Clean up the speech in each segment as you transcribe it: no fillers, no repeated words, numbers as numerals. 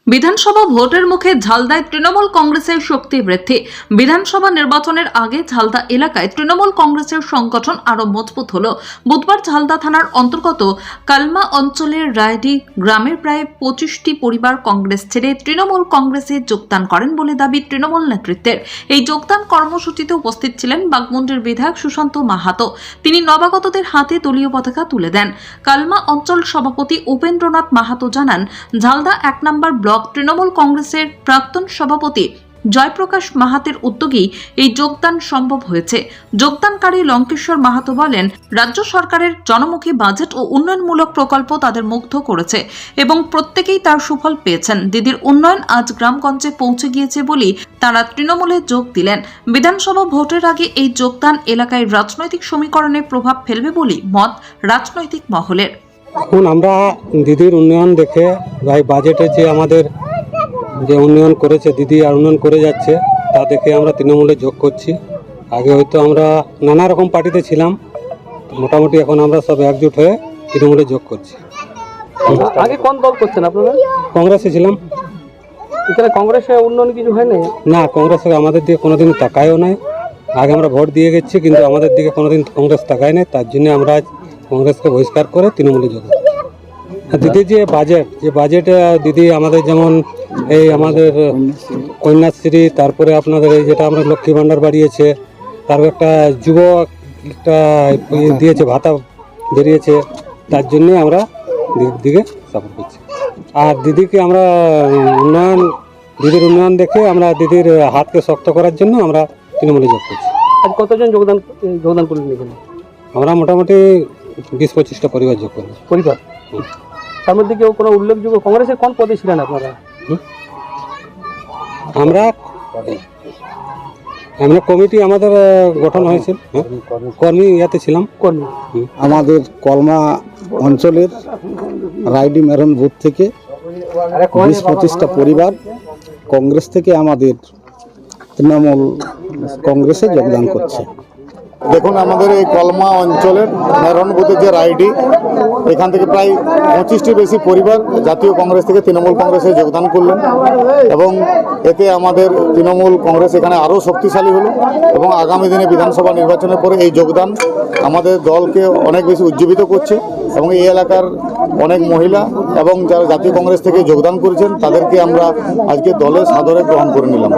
বিধানসভা ভোটের মুখে ঝালদায় তৃণমূল কংগ্রেসের শক্তি বৃদ্ধি। বিধানসভা নির্বাচনের আগে ঝালদা এলাকায় তৃণমূল কংগ্রেসের সংগঠন আরো মজবুত হলো। বুধবার ঝালদা থানার অন্তর্গত কালমা অঞ্চলের রায়ডি গ্রামের প্রায় 25টি পরিবার কংগ্রেস ছেড়ে তৃণমূল কংগ্রেসে যোগদান করেন বলে দাবি তৃণমূল নেতৃত্বের। এই যোগদান কর্মসূচিতে উপস্থিত ছিলেন বাগমুন্ডির বিধায়ক সুশান্ত মাহাতো। তিনি নবাগতদের হাতে দলীয় পতাকা তুলে দেন। কালমা অঞ্চল সভাপতি উপেন্দ্রনাথ মাহাতো জানান, ঝালদা 1 নম্বর ব্লক তৃণমূল কংগ্রেসের প্রাক্তন সভাপতি জয়প্রকাশ মাহাতের উদ্যোগেই এই যোগদান সম্ভব হয়েছে। যোগদানকারী লঙ্কেশ্বর মাহাতো বলেন, রাজ্য সরকারের জনমুখী বাজেট ও উন্নয়নমূলক প্রকল্প তাদের মুগ্ধ করেছে এবং প্রত্যেকেই তার সুফল পেয়েছেন। দিদির উন্নয়ন আজ গ্রামগঞ্জে পৌঁছে গিয়েছে বলেই তারা তৃণমূলে যোগ দিলেন। বিধানসভা ভোটের আগে এই যোগদান এলাকায় রাজনৈতিক সমীকরণে প্রভাব ফেলবে বলেই মত রাজনৈতিক মহলের। এখন আমরা দিদির উন্নয়ন দেখে বাজেটে যে আমাদের যে উন্নয়ন করেছে দিদি আর উন্নয়ন করে যাচ্ছে তা দেখে আমরা তৃণমূলে যোগ করছি। আগে হয়তো আমরা নানা রকম পার্টিতে ছিলাম, মোটামুটি এখন আমরা সব একজোট হয়ে তৃণমূলে যোগ করছি। আগে কোন দল করছেন আপনারা? কংগ্রেসে ছিলাম। এখানে কংগ্রেসে উন্নয়ন কিছু হয় না? না, কংগ্রেসে আমাদের দিকে কোনোদিন তাকায়ও নাই। আগে আমরা ভোট দিয়ে গেছি, কিন্তু আমাদের দিকে কোনোদিন কংগ্রেস তাকায় নাই। তার জন্য আমরা আজ কংগ্রেসকে বহিষ্কার করে তৃণমূলে যোগ। দিদির যে বাজেট দিদি আমাদের যেমন এই আমাদের কন্যাশ্রী, তারপরে আপনাদের এই যেটা আমরা লক্ষ্মী ভাণ্ডার বাড়িয়েছে, তারপর একটা যুব একটা দিয়েছে, ভাতা বেরিয়েছে। তার জন্যে আমরা দিদিকে সাপোর্ট করছি। আর দিদিকে আমরা দিদির উন্নয়ন দেখে আমরা দিদির হাতকে শক্ত করার জন্য আমরা তৃণমূলে যোগ করছি। আজ কতজন যোগদান করলেন এখানে? আমরা মোটামুটি 20-25টা পরিবার যোগ করবো। পরিবার? তার মধ্যে কেউ কোনো উল্লেখযোগ্য কংগ্রেসের কোন পদে ছিলেন আপনারা? আমরা কমিটি আমাদের গঠন হয়েছিল, কর্মী ইয়াতে ছিলাম। কর্মী আমাদের কলমা অঞ্চলের রাইডি মেরন বুথ থেকে 20-25টা পরিবার কংগ্রেস থেকে আমাদের তৃণমূল কংগ্রেসে যোগদান করছে। দেখুন, আমাদের এই কলমা অঞ্চলের মেরন বুথের যে রাইডি, এখান থেকে প্রায় 25টি বেশি পরিবার জাতীয় কংগ্রেস থেকে তৃণমূল কংগ্রেসে যোগদান করলেন এবং এতে আমাদের তৃণমূল কংগ্রেস এখানে আরও শক্তিশালী হলো এবং আগামী দিনে বিধানসভা নির্বাচনের পরে এই যোগদান আমাদের দলকে অনেক বেশি উজ্জীবিত করছে এবং এই এলাকার অনেক মহিলা এবং যারা জাতীয় কংগ্রেস থেকে যোগদান করেছেন তাদেরকে আমরা আজকে দলে সাদরে গ্রহণ করে নিলাম।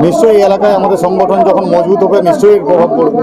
নিশ্চয়ই এই এলাকায় আমাদের সংগঠন যখন মজবুত হবে নিশ্চয়ই এর প্রভাব পড়বে।